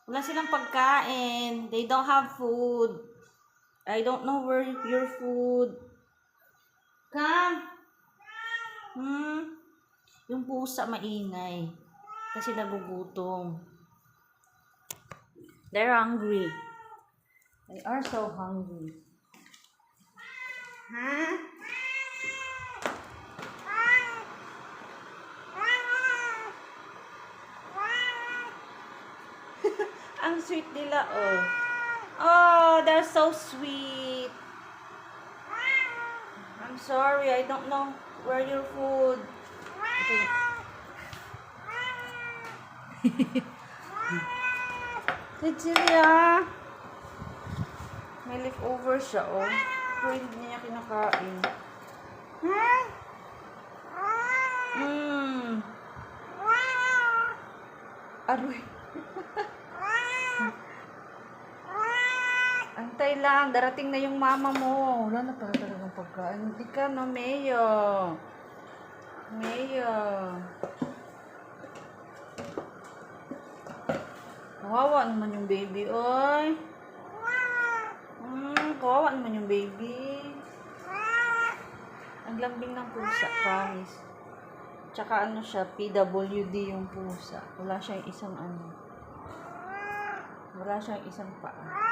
Wala silang pagkain. They don't have food. I don't know where your food. Come. Yung pusa maingay. Kasi nagugutom. They're hungry. They are so hungry. Huh? Ang sweet nila, oh. Oh, they're so sweet. I'm sorry, I don't know where your food. Okay. Cecilia. May leftover siya, oh. Pero hindi niya kinakain. Aroy. Antay lang, darating na yung mama mo. Wala na pala talagang pagkain. Hindi ka, no, Mayo. Mayo. Kawawa naman yung baby, oy. Kawawa naman yung baby. Ang lambing ng pusa, promise. Tsaka ano siya, PWD yung pusa. Wala siyang isang ano. Wala siyang isang paa.